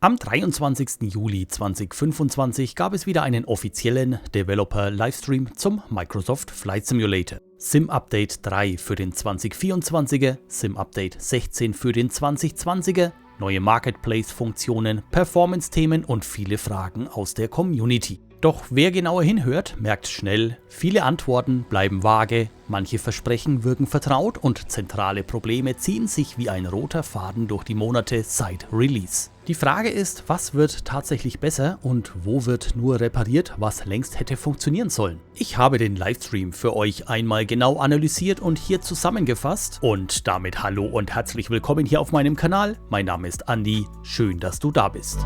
Am 23. Juli 2025 gab es wieder einen offiziellen Developer-Livestream zum Microsoft Flight Simulator. Sim-Update 3 für den 2024er, Sim-Update 16 für den 2020er, neue Marketplace-Funktionen, Performance-Themen und viele Fragen aus der Community. Doch wer genauer hinhört, merkt schnell, viele Antworten bleiben vage, manche Versprechen wirken vertraut und zentrale Probleme ziehen sich wie ein roter Faden durch die Monate seit Release. Die Frage ist, was wird tatsächlich besser und wo wird nur repariert, was längst hätte funktionieren sollen? Ich habe den Livestream für euch einmal genau analysiert und hier zusammengefasst. Und damit hallo und herzlich willkommen hier auf meinem Kanal. Mein Name ist Andi, schön, dass du da bist.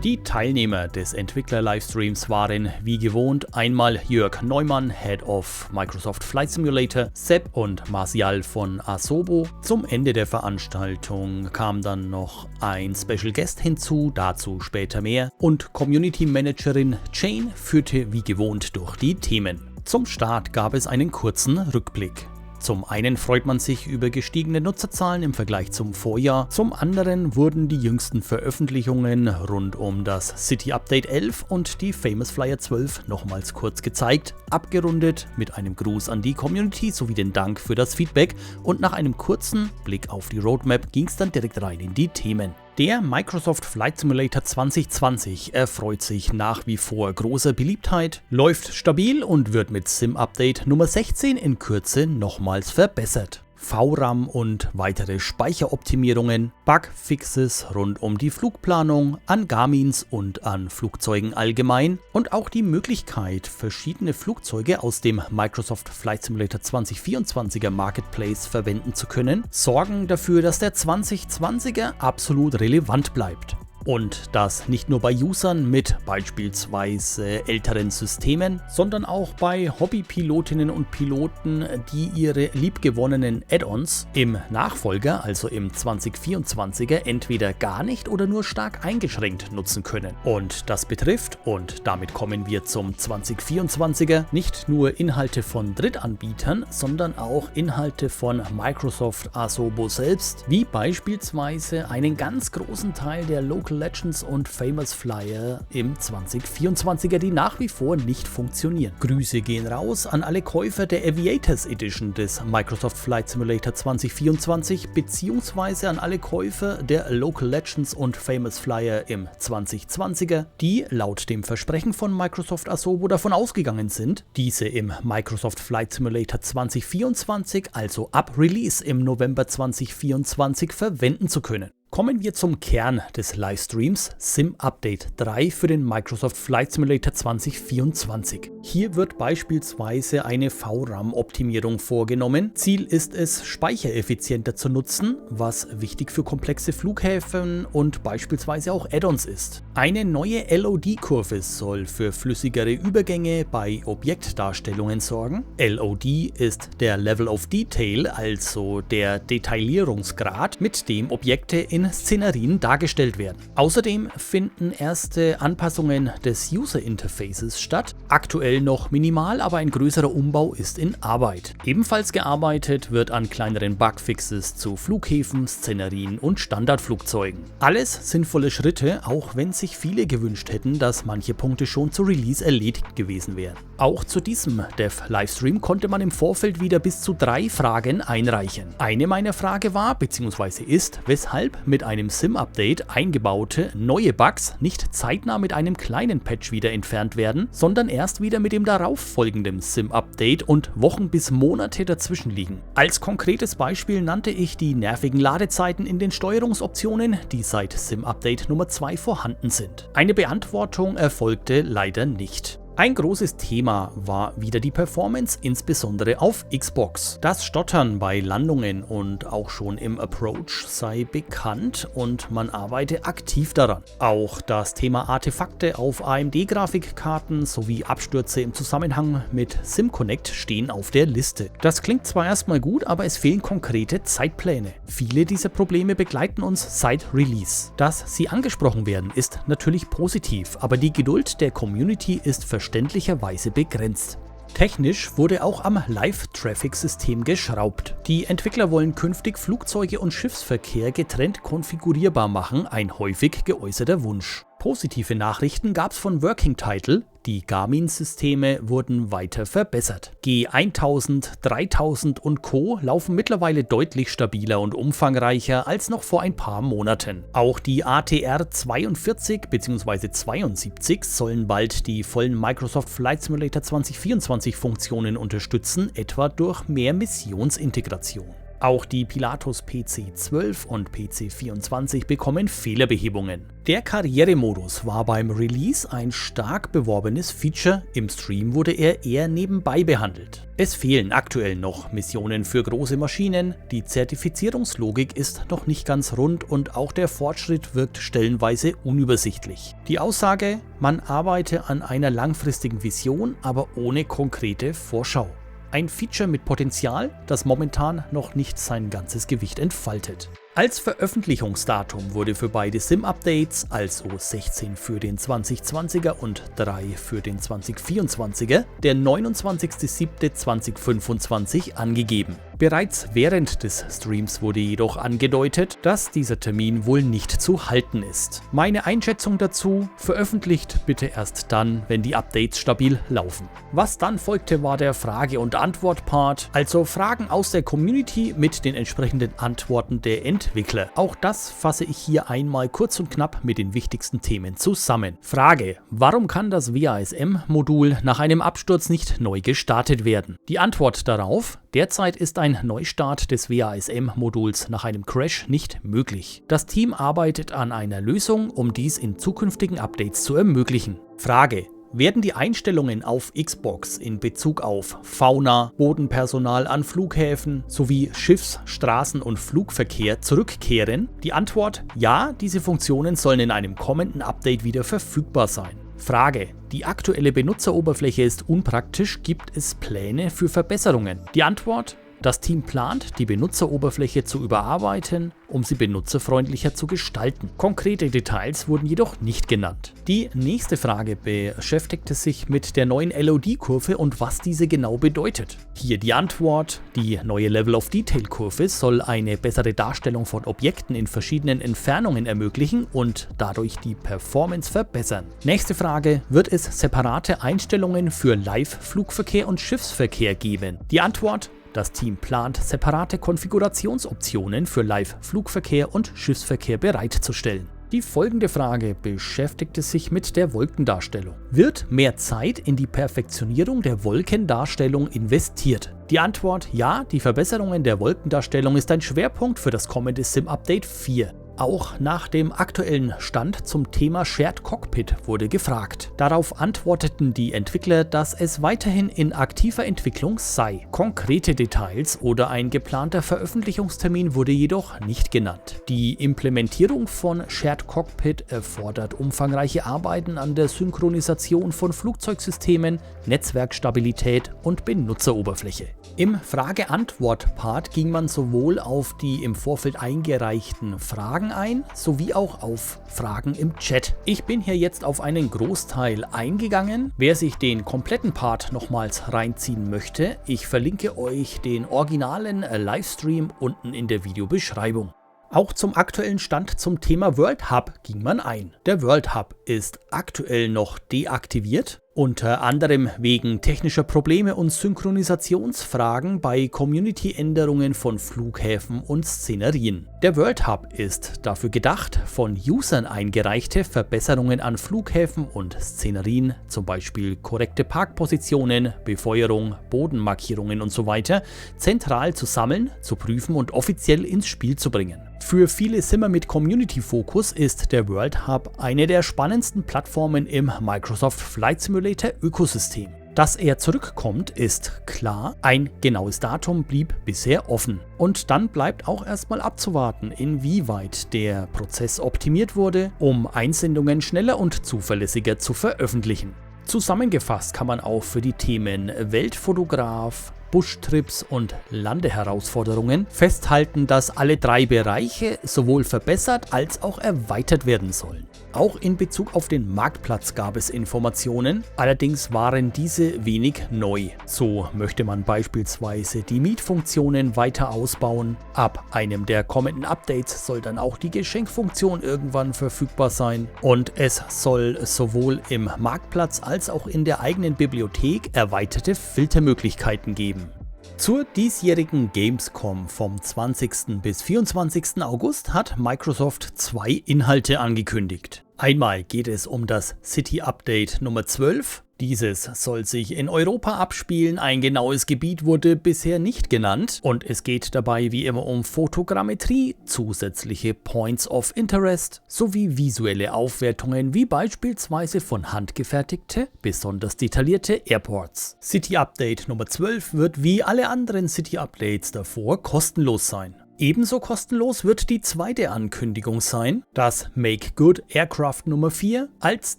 Die Teilnehmer des Entwickler-Livestreams waren wie gewohnt einmal Jörg Neumann, Head of Microsoft Flight Simulator, Sepp und Martial von Asobo. Zum Ende der Veranstaltung kam dann noch ein Special Guest hinzu, dazu später mehr, und Community Managerin Jane führte wie gewohnt durch die Themen. Zum Start gab es einen kurzen Rückblick. Zum einen freut man sich über gestiegene Nutzerzahlen im Vergleich zum Vorjahr, zum anderen wurden die jüngsten Veröffentlichungen rund um das City Update 11 und die Famous Flyer 12 nochmals kurz gezeigt, abgerundet mit einem Gruß an die Community sowie den Dank für das Feedback, und nach einem kurzen Blick auf die Roadmap ging es dann direkt rein in die Themen. Der Microsoft Flight Simulator 2020 erfreut sich nach wie vor großer Beliebtheit, läuft stabil und wird mit Sim-Update Nummer 16 in Kürze nochmals verbessert. VRAM und weitere Speicheroptimierungen, Bugfixes rund um die Flugplanung, an Garmins und an Flugzeugen allgemein und auch die Möglichkeit, verschiedene Flugzeuge aus dem Microsoft Flight Simulator 2024er Marketplace verwenden zu können, sorgen dafür, dass der 2020er absolut relevant bleibt. Und das nicht nur bei Usern mit beispielsweise älteren Systemen, sondern auch bei Hobbypilotinnen und Piloten, die ihre liebgewonnenen Add-ons im Nachfolger, also im 2024er, entweder gar nicht oder nur stark eingeschränkt nutzen können. Und das betrifft, und damit kommen wir zum 2024er, nicht nur Inhalte von Drittanbietern, sondern auch Inhalte von Microsoft Asobo selbst, wie beispielsweise einen ganz großen Teil der Local Legends und Famous Flyer im 2024er, die nach wie vor nicht funktionieren. Grüße gehen raus an alle Käufer der Aviators Edition des Microsoft Flight Simulator 2024 bzw. an alle Käufer der Local Legends und Famous Flyer im 2020er, die laut dem Versprechen von Microsoft Asobo davon ausgegangen sind, diese im Microsoft Flight Simulator 2024, also ab Release im November 2024, verwenden zu können. Kommen wir zum Kern des Livestreams, Sim-Update 3 für den Microsoft Flight Simulator 2024. Hier wird beispielsweise eine VRAM-Optimierung vorgenommen. Ziel ist es, speichereffizienter zu nutzen, was wichtig für komplexe Flughäfen und beispielsweise auch Add-ons ist. Eine neue LOD-Kurve soll für flüssigere Übergänge bei Objektdarstellungen sorgen. LOD ist der Level of Detail, also der Detaillierungsgrad, mit dem Objekte in Szenerien dargestellt werden. Außerdem finden erste Anpassungen des User Interfaces statt. Aktuell noch minimal, aber ein größerer Umbau ist in Arbeit. Ebenfalls gearbeitet wird an kleineren Bugfixes zu Flughäfen, Szenerien und Standardflugzeugen. Alles sinnvolle Schritte, auch wenn sich viele gewünscht hätten, dass manche Punkte schon zu Release erledigt gewesen wären. Auch zu diesem Dev-Livestream konnte man im Vorfeld wieder bis zu 3 Fragen einreichen. Eine meiner Fragen war bzw. ist, weshalb mit einem Sim-Update eingebaute neue Bugs nicht zeitnah mit einem kleinen Patch wieder entfernt werden, sondern erst wieder mit dem darauffolgenden Sim-Update und Wochen bis Monate dazwischen liegen. Als konkretes Beispiel nannte ich die nervigen Ladezeiten in den Steuerungsoptionen, die seit Sim-Update Nummer 2 vorhanden sind. Eine Beantwortung erfolgte leider nicht. Ein großes Thema war wieder die Performance, insbesondere auf Xbox. Das Stottern bei Landungen und auch schon im Approach sei bekannt und man arbeite aktiv daran. Auch das Thema Artefakte auf AMD-Grafikkarten sowie Abstürze im Zusammenhang mit SimConnect stehen auf der Liste. Das klingt zwar erstmal gut, aber es fehlen konkrete Zeitpläne. Viele dieser Probleme begleiten uns seit Release. Dass sie angesprochen werden, ist natürlich positiv, aber die Geduld der Community ist verständlicherweise begrenzt. Technisch wurde auch am Live-Traffic-System geschraubt. Die Entwickler wollen künftig Flugzeuge und Schiffsverkehr getrennt konfigurierbar machen, ein häufig geäußerter Wunsch. Positive Nachrichten gab es von Working Title, die Garmin-Systeme wurden weiter verbessert. G1000, 3000 und Co. laufen mittlerweile deutlich stabiler und umfangreicher als noch vor ein paar Monaten. Auch die ATR 42 bzw. 72 sollen bald die vollen Microsoft Flight Simulator 2024 Funktionen unterstützen, etwa durch mehr Missionsintegration. Auch die Pilatus PC12 und PC24 bekommen Fehlerbehebungen. Der Karrieremodus war beim Release ein stark beworbenes Feature, im Stream wurde er eher nebenbei behandelt. Es fehlen aktuell noch Missionen für große Maschinen, die Zertifizierungslogik ist noch nicht ganz rund und auch der Fortschritt wirkt stellenweise unübersichtlich. Die Aussage, man arbeite an einer langfristigen Vision, aber ohne konkrete Vorschau. Ein Feature mit Potenzial, das momentan noch nicht sein ganzes Gewicht entfaltet. Als Veröffentlichungsdatum wurde für beide Sim-Updates, also 16 für den 2020er und 3 für den 2024er, der 29.07.2025 angegeben. Bereits während des Streams wurde jedoch angedeutet, dass dieser Termin wohl nicht zu halten ist. Meine Einschätzung dazu: veröffentlicht bitte erst dann, wenn die Updates stabil laufen. Was dann folgte, war der Frage- und Antwort-Part, also Fragen aus der Community mit den entsprechenden Antworten der Entwickler. Auch das fasse ich hier einmal kurz und knapp mit den wichtigsten Themen zusammen. Frage: Warum kann das WASM-Modul nach einem Absturz nicht neu gestartet werden? Die Antwort darauf: Derzeit ist ein Neustart des WASM-Moduls nach einem Crash nicht möglich. Das Team arbeitet an einer Lösung, um dies in zukünftigen Updates zu ermöglichen. Frage: Werden die Einstellungen auf Xbox in Bezug auf Fauna, Bodenpersonal an Flughäfen sowie Schiffs-, Straßen- und Flugverkehr zurückkehren? Die Antwort: Ja, diese Funktionen sollen in einem kommenden Update wieder verfügbar sein. Frage: Die aktuelle Benutzeroberfläche ist unpraktisch, gibt es Pläne für Verbesserungen? Die Antwort: Das Team plant, die Benutzeroberfläche zu überarbeiten, um sie benutzerfreundlicher zu gestalten. Konkrete Details wurden jedoch nicht genannt. Die nächste Frage beschäftigte sich mit der neuen LOD-Kurve und was diese genau bedeutet. Hier die Antwort: Die neue Level-of-Detail-Kurve soll eine bessere Darstellung von Objekten in verschiedenen Entfernungen ermöglichen und dadurch die Performance verbessern. Nächste Frage: Wird es separate Einstellungen für Live-Flugverkehr und Schiffsverkehr geben? Die Antwort: Das Team plant, separate Konfigurationsoptionen für Live-Flugverkehr und Schiffsverkehr bereitzustellen. Die folgende Frage beschäftigte sich mit der Wolkendarstellung. Wird mehr Zeit in die Perfektionierung der Wolkendarstellung investiert? Die Antwort: Ja, die Verbesserungen der Wolkendarstellung ist ein Schwerpunkt für das kommende Sim-Update 4. Auch nach dem aktuellen Stand zum Thema Shared Cockpit wurde gefragt. Darauf antworteten die Entwickler, dass es weiterhin in aktiver Entwicklung sei. Konkrete Details oder ein geplanter Veröffentlichungstermin wurde jedoch nicht genannt. Die Implementierung von Shared Cockpit erfordert umfangreiche Arbeiten an der Synchronisation von Flugzeugsystemen, Netzwerkstabilität und Benutzeroberfläche. Im Frage-Antwort-Part ging man sowohl auf die im Vorfeld eingereichten Fragen ein, sowie auch auf Fragen im Chat. Ich bin hier jetzt auf einen Großteil eingegangen. Wer sich den kompletten Part nochmals reinziehen möchte, ich verlinke euch den originalen Livestream unten in der Videobeschreibung. Auch zum aktuellen Stand zum Thema World Hub ging man ein. Der World Hub ist aktuell noch deaktiviert, unter anderem wegen technischer Probleme und Synchronisationsfragen bei Community-Änderungen von Flughäfen und Szenerien. Der World Hub ist dafür gedacht, von Usern eingereichte Verbesserungen an Flughäfen und Szenerien, zum Beispiel korrekte Parkpositionen, Befeuerung, Bodenmarkierungen usw., zentral zu sammeln, zu prüfen und offiziell ins Spiel zu bringen. Für viele Simmer mit Community-Fokus ist der World Hub eine der spannendsten Plattformen im Microsoft Flight Simulator Ökosystem. Dass er zurückkommt, ist klar. Ein genaues Datum blieb bisher offen. Und dann bleibt auch erstmal abzuwarten, inwieweit der Prozess optimiert wurde, um Einsendungen schneller und zuverlässiger zu veröffentlichen. Zusammengefasst kann man auch für die Themen Weltfotograf, Buschtrips und Landeherausforderungen festhalten, dass alle 3 Bereiche sowohl verbessert als auch erweitert werden sollen. Auch in Bezug auf den Marktplatz gab es Informationen, allerdings waren diese wenig neu. So möchte man beispielsweise die Mietfunktionen weiter ausbauen. Ab einem der kommenden Updates soll dann auch die Geschenkfunktion irgendwann verfügbar sein und es soll sowohl im Marktplatz als auch in der eigenen Bibliothek erweiterte Filtermöglichkeiten geben. Zur diesjährigen Gamescom vom 20. bis 24. August hat Microsoft 2 Inhalte angekündigt. Einmal geht es um das City Update Nummer 12. Dieses soll sich in Europa abspielen, ein genaues Gebiet wurde bisher nicht genannt und es geht dabei wie immer um Fotogrammetrie, zusätzliche Points of Interest sowie visuelle Aufwertungen wie beispielsweise von handgefertigte, besonders detaillierte Airports. City Update Nummer 12 wird wie alle anderen City Updates davor kostenlos sein. Ebenso kostenlos wird die zweite Ankündigung sein, das Make Good Aircraft Nummer 4 als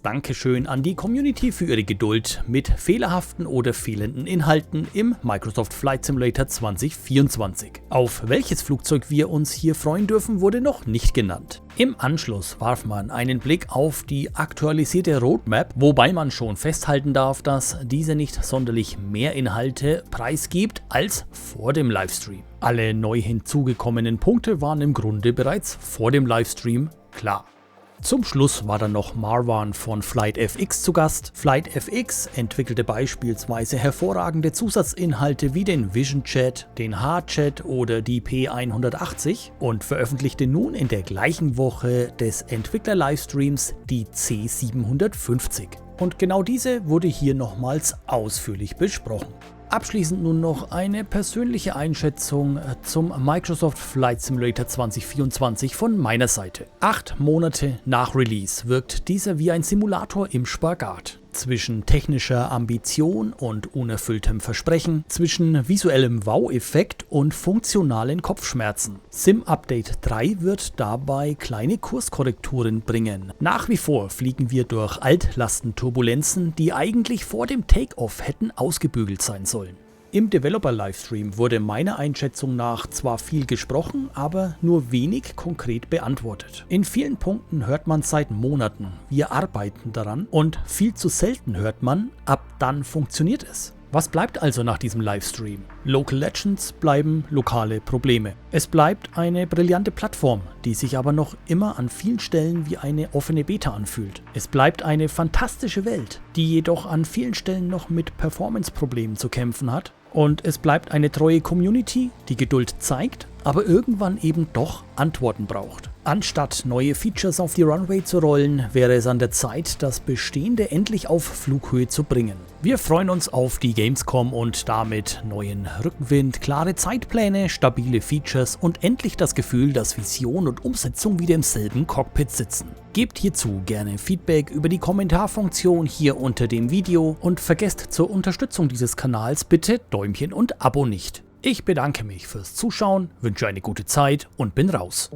Dankeschön an die Community für ihre Geduld mit fehlerhaften oder fehlenden Inhalten im Microsoft Flight Simulator 2024. Auf welches Flugzeug wir uns hier freuen dürfen, wurde noch nicht genannt. Im Anschluss warf man einen Blick auf die aktualisierte Roadmap, wobei man schon festhalten darf, dass diese nicht sonderlich mehr Inhalte preisgibt als vor dem Livestream. Alle neu hinzugekommenen Punkte waren im Grunde bereits vor dem Livestream klar. Zum Schluss war dann noch Marwan von FlightFX zu Gast. FlightFX entwickelte beispielsweise hervorragende Zusatzinhalte wie den Vision Chat, den H-Chat oder die P180 und veröffentlichte nun in der gleichen Woche des Entwickler-Livestreams die C750. Und genau diese wurde hier nochmals ausführlich besprochen. Abschließend nun noch eine persönliche Einschätzung zum Microsoft Flight Simulator 2024 von meiner Seite. 8 Monate nach Release wirkt dieser wie ein Simulator im Spagat. Zwischen technischer Ambition und unerfülltem Versprechen, zwischen visuellem Wow-Effekt und funktionalen Kopfschmerzen. Sim Update 3 wird dabei kleine Kurskorrekturen bringen. Nach wie vor fliegen wir durch Altlastenturbulenzen, die eigentlich vor dem Take-Off hätten ausgebügelt sein sollen. Im Developer-Livestream wurde meiner Einschätzung nach zwar viel gesprochen, aber nur wenig konkret beantwortet. In vielen Punkten hört man seit Monaten, wir arbeiten daran und viel zu selten hört man, ab dann funktioniert es. Was bleibt also nach diesem Livestream? Local Legends bleiben lokale Probleme. Es bleibt eine brillante Plattform, die sich aber noch immer an vielen Stellen wie eine offene Beta anfühlt. Es bleibt eine fantastische Welt, die jedoch an vielen Stellen noch mit Performance-Problemen zu kämpfen hat. Und es bleibt eine treue Community, die Geduld zeigt, aber irgendwann eben doch Antworten braucht. Anstatt neue Features auf die Runway zu rollen, wäre es an der Zeit, das Bestehende endlich auf Flughöhe zu bringen. Wir freuen uns auf die Gamescom und damit neuen Rückenwind, klare Zeitpläne, stabile Features und endlich das Gefühl, dass Vision und Umsetzung wieder im selben Cockpit sitzen. Gebt hierzu gerne Feedback über die Kommentarfunktion hier unter dem Video und vergesst zur Unterstützung dieses Kanals bitte Däumchen und Abo nicht. Ich bedanke mich fürs Zuschauen, wünsche eine gute Zeit und bin raus.